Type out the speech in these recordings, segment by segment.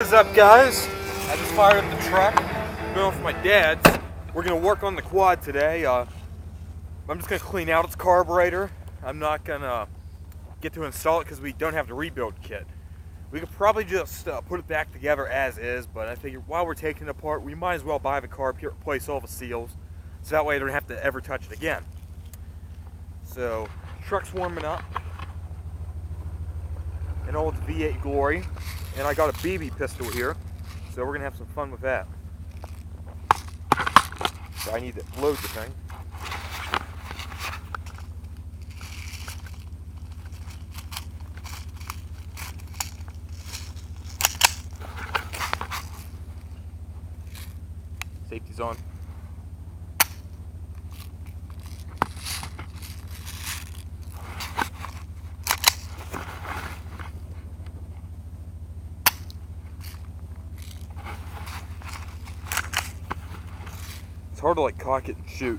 What's up, guys? I just fired up the truck. Going for my dad's. We're gonna work on the quad today. I'm just gonna clean out its carburetor. I'm not gonna get to install it because we don't have the rebuild kit. We could probably just put it back together as is, but I figured while we're taking it apart, we might as well buy the carb kit, replace all the seals, so that way I don't have to ever touch it again. So, truck's warming up in all its V8 glory, and I got a BB pistol here, so we're gonna have some fun with that. So I need to load the thing. Safety's on. It's hard to like cock it and shoot.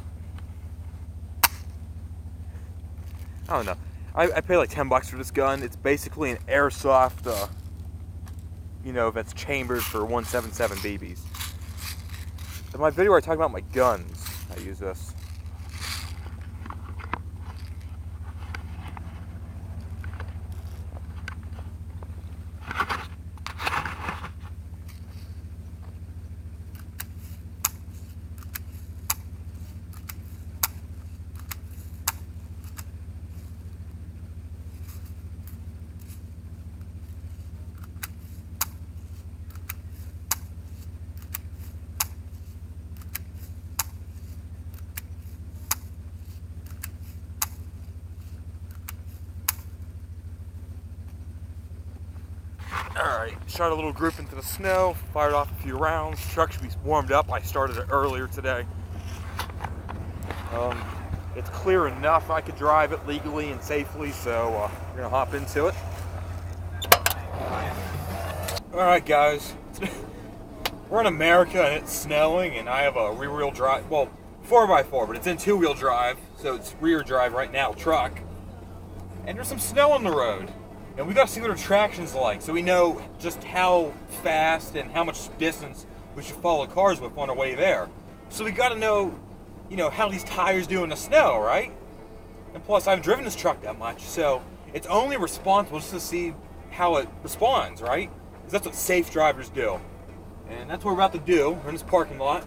I don't know. I paid like $10 for this gun. It's basically an airsoft, that's chambered for 177 BBs. In my video where I talk about my guns, I use this. Alright, shot a little group into the snow, fired off a few rounds. The truck should be warmed up. I started it earlier today. It's clear enough I could drive it legally and safely, so we're going to hop into it. Alright guys, we're in America and it's snowing and I have a rear-wheel drive, well, 4x4, but it's in two-wheel drive, so it's rear drive right now, truck. And there's some snow on the road. And we got to see what our traction's like, so we know just how fast and how much distance we should follow cars with on our way there. So we got to know, how these tires do in the snow, right? And plus, I haven't driven this truck that much, so it's only responsible just to see how it responds, right? Because that's what safe drivers do. And that's what we're about to do. We're in this parking lot.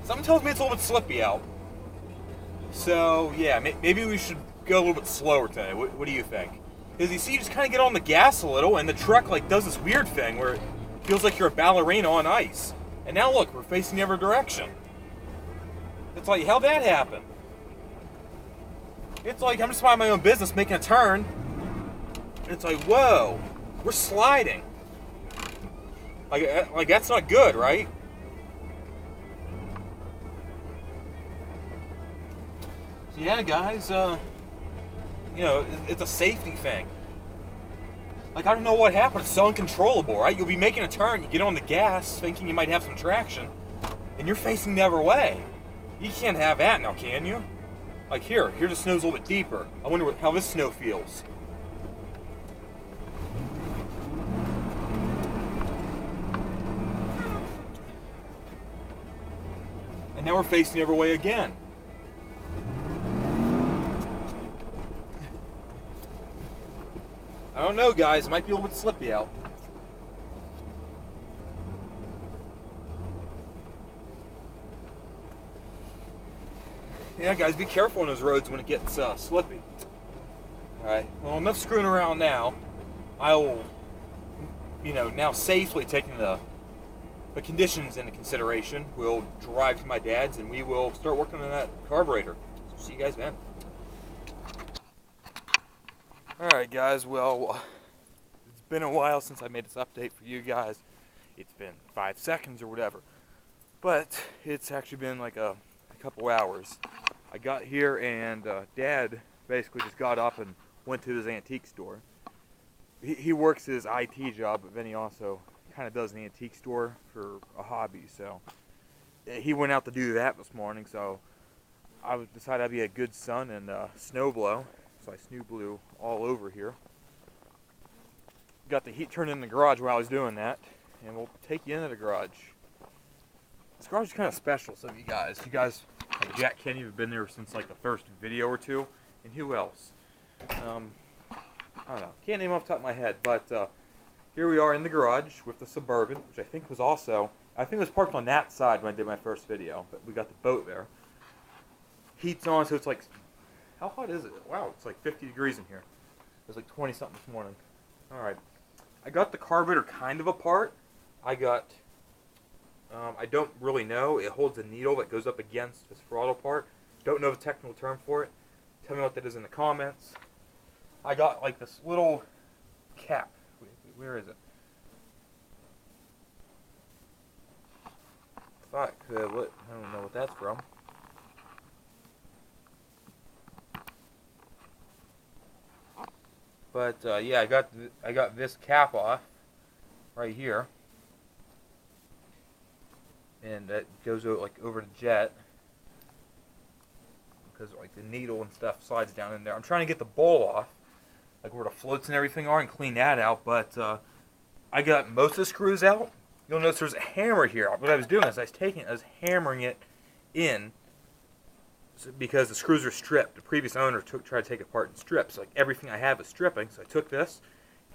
Something tells me it's a little bit slippy out. So, yeah, maybe we should go a little bit slower today. What do you think? Because you see, you just kind of get on the gas a little, and the truck, does this weird thing where it feels like you're a ballerina on ice. And now look, we're facing the other direction. It's like, how'd that happen? It's like, I'm just minding my own business, making a turn. And it's like, whoa, we're sliding. Like that's not good, right? Yeah, guys, it's a safety thing. I don't know what happened. It's so uncontrollable, right? You'll be making a turn, you get on the gas, thinking you might have some traction, and you're facing the other way. You can't have that now, can you? Here the snow's a little bit deeper. I wonder how this snow feels. And now we're facing the other way again. I don't know, guys. It might be a little bit slippy out. Yeah, guys, be careful on those roads when it gets slippy. Alright, well, enough screwing around now. I will, now safely taking the conditions into consideration, we'll drive to my dad's and we will start working on that carburetor. So see you guys then. Alright guys, well, it's been a while since I made this update for you guys. It's been 5 seconds or whatever. But it's actually been like a couple hours. I got here and Dad basically just got up and went to his antique store. He works his IT job, but then he also kind of does an antique store for a hobby, so he went out to do that this morning, so I decided I'd be a good son and snow blow. So I snow blew all over here. Got the heat turned in the garage while I was doing that. And we'll take you into the garage. This garage is kind of special, so you guys, like Jack Kenny, have been there since like the first video or two. And who else? I don't know. Can't name off the top of my head, but here we are in the garage with the Suburban, which I think was parked on that side when I did my first video, but we got the boat there. Heat's on, so it's like, how hot is it? Wow, it's like 50 degrees in here. It was like 20 something this morning. Alright. I got the carburetor kind of apart. I don't really know. It holds a needle that goes up against this throttle part. Don't know the technical term for it. Tell me what that is in the comments. I got like this little cap. Where is it? Fuck. I don't know what that's from. But yeah, I got this cap off right here, and that goes like over the jet because like the needle and stuff slides down in there. I'm trying to get the bowl off, like where the floats and everything are, and clean that out. But I got most of the screws out. You'll notice there's a hammer here. What I was doing is I was hammering it in. Because the screws are stripped. The previous owner tried to take it apart in strips. Like everything I have is stripping. So I took this,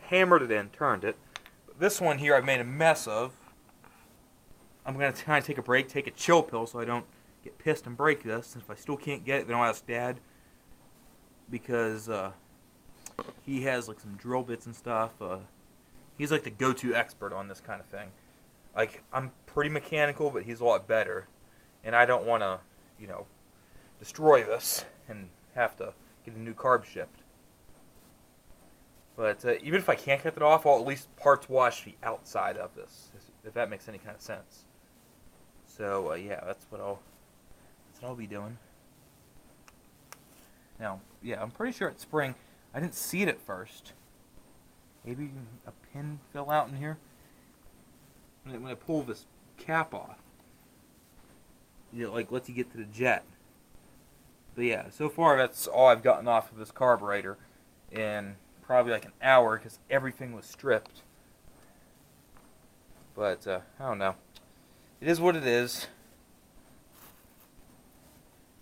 hammered it in, turned it. But this one here I've made a mess of. I'm going to kind of take a break, take a chill pill so I don't get pissed and break this. And if I still can't get it, then I'll ask Dad. Because he has like some drill bits and stuff. He's like the go-to expert on this kind of thing. Like, I'm pretty mechanical, but he's a lot better. And I don't want to, you know, destroy this and have to get a new carb shipped. But even if I can't get it off, I'll at least parts wash the outside of this, if that makes any kind of sense. So yeah, that's what I'll be doing. Now, yeah, I'm pretty sure it's spring. I didn't see it at first. Maybe a pin fell out in here. When I pull this cap off, it like lets you get to the jet. But yeah, so far that's all I've gotten off of this carburetor in probably like an hour because everything was stripped. But I don't know. It is what it is.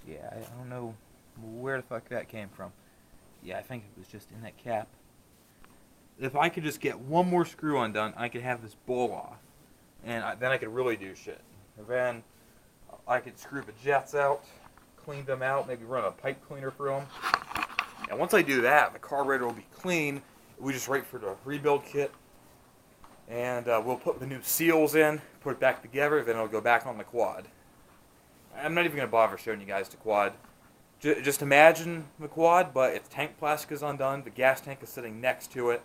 Yeah, I don't know where the fuck that came from. Yeah, I think it was just in that cap. If I could just get one more screw undone, I could have this bowl off. And then I could really do shit. And then I could screw the jets out, clean them out, maybe run a pipe cleaner through them. And once I do that, the carburetor will be clean. We just wait for the rebuild kit. And we'll put the new seals in, put it back together, then it'll go back on the quad. I'm not even going to bother showing you guys the quad. Just imagine the quad, but its tank plastic is undone, the gas tank is sitting next to it.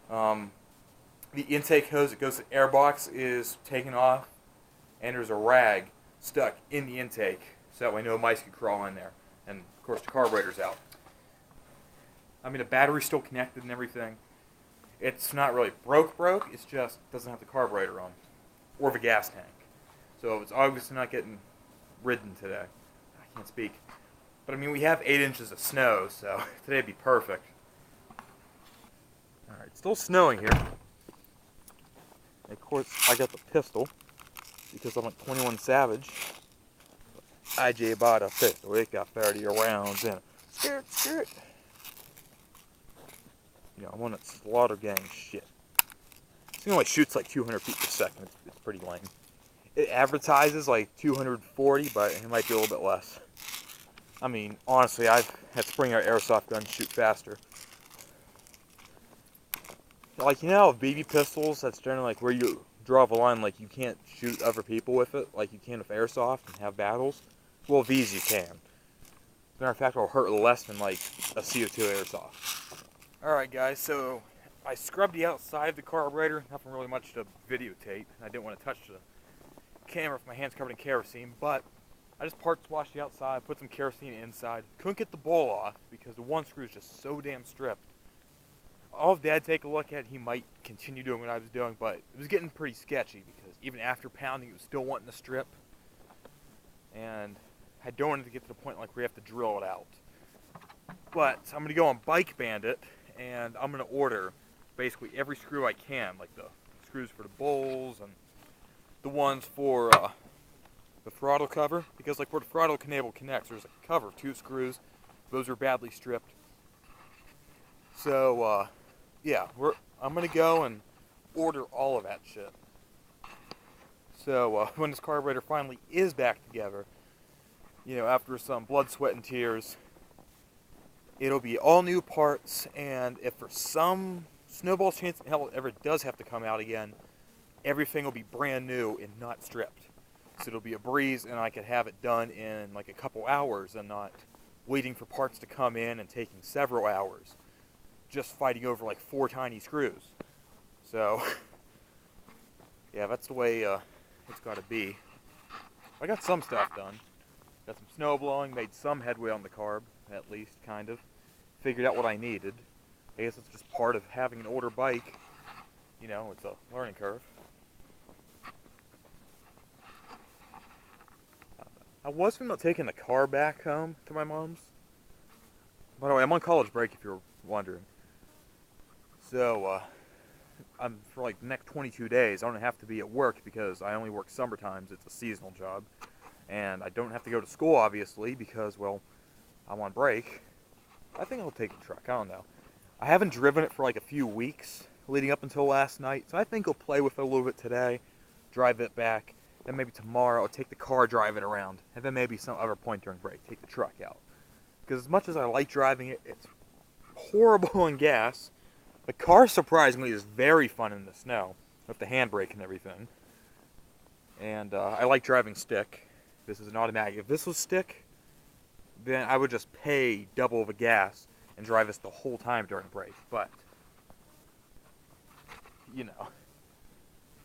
The intake hose that goes to the airbox is taken off, and there's a rag stuck in the intake, so that way no mice can crawl in there. And of course the carburetor's out. I mean, the battery's still connected and everything. It's not really broke, it's just doesn't have the carburetor on, or the gas tank. So it's obviously not getting ridden today. I can't speak. But I mean, we have 8 inches of snow, so today'd be perfect. Alright, it's still snowing here. And of course, I got the pistol, because I'm a 21 Savage. IJ bought a pistol, it got 30 rounds in it. Skirt. You know, I'm on that slaughter gang shit. This thing only shoots like 200 feet per second, it's pretty lame. It advertises like 240, but it might be a little bit less. I mean, honestly, I've had spring-out airsoft guns shoot faster. Like, you know, BB pistols, that's generally like where you draw the line, like you can't shoot other people with it, like you can with airsoft and have battles. Well, these you can. As a matter of fact, it'll hurt less than like a CO2 airsoft. Alright guys, so I scrubbed the outside of the carburetor, nothing really much to videotape. I didn't want to touch the camera with my hands covered in kerosene, but I just parts washed the outside, put some kerosene inside. Couldn't get the bowl off because the one screw is just so damn stripped. I'll have Dad take a look at it. He might continue doing what I was doing, but it was getting pretty sketchy because even after pounding, it was still wanting to strip. And I don't want it to get to the point like we have to drill it out. But I'm going to go on Bike Bandit, and I'm going to order basically every screw I can, like the screws for the bowls and the ones for the throttle cover, because like where the throttle cable connects, there's a cover, 2 screws. Those are badly stripped. So yeah, I'm going to go and order all of that shit. So when this carburetor finally is back together, you know, after some blood, sweat, and tears, it'll be all new parts, and if for some snowball's chance hell it ever does have to come out again, everything will be brand new and not stripped. So it'll be a breeze, and I could have it done in like a couple hours and not waiting for parts to come in and taking several hours, just fighting over like 4 tiny screws. So yeah, that's the way it's got to be. I got some stuff done. Got some snow blowing, made some headway on the carb, at least, kind of. Figured out what I needed. I guess it's just part of having an older bike. You know, it's a learning curve. I was thinking about taking the car back home to my mom's. By the way, I'm on college break if you're wondering. So, I'm for like the next 22 days, I don't have to be at work because I only work summer times. It's a seasonal job. And I don't have to go to school, obviously, because, well, I'm on break. I think I'll take the truck. I don't know. I haven't driven it for like a few weeks leading up until last night, so I think I'll play with it a little bit today, drive it back, then maybe tomorrow I'll take the car, drive it around, and then maybe some other point during break, take the truck out. Because as much as I like driving it, it's horrible in gas. The car, surprisingly, is very fun in the snow, with the handbrake and everything. And I like driving stick. This is an automatic. If this was stick, then I would just pay double the gas and drive this the whole time during break. But, you know.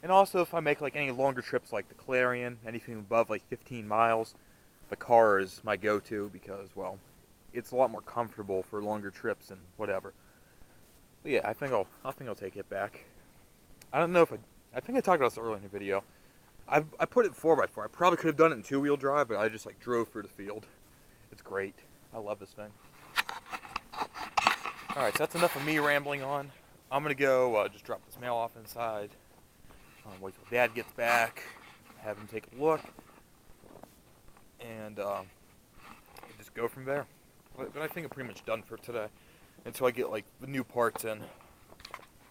And also, if I make like any longer trips like the Clarion, anything above like 15 miles, the car is my go-to because, well, it's a lot more comfortable for longer trips and whatever. But yeah, I think I'll take it back. I don't know if I think I talked about this earlier in the video. I put it in 4x4. I probably could have done it in 2-wheel drive, but I just like drove through the field. It's great. I love this thing. Alright, so that's enough of me rambling on. I'm going to go just drop this mail off inside. Wait till Dad gets back. Have him take a look. And just go from there. But I think I'm pretty much done for today. Until I get like the new parts in.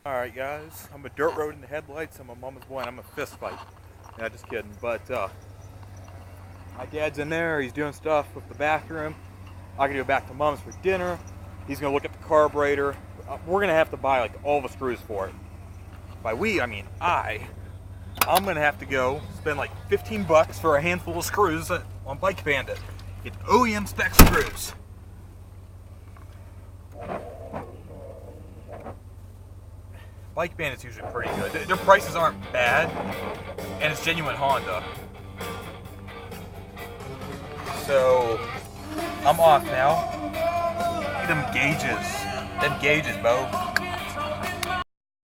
Alright guys, I'm a dirt road in the headlights. I'm a mama's boy and I'm a fist fight. Yeah, just kidding. But my dad's in there. He's doing stuff with the bathroom. I gotta go back to Mom's for dinner. He's gonna look at the carburetor. We're gonna have to buy like all the screws for it. By we, I mean I'm gonna have to go spend like 15 bucks for a handful of screws on Bike Bandit. Get OEM spec screws. Bike Bandit's usually pretty good. Their prices aren't bad, and it's genuine Honda. So, I'm off now. Look at them gauges. Them gauges, Bo.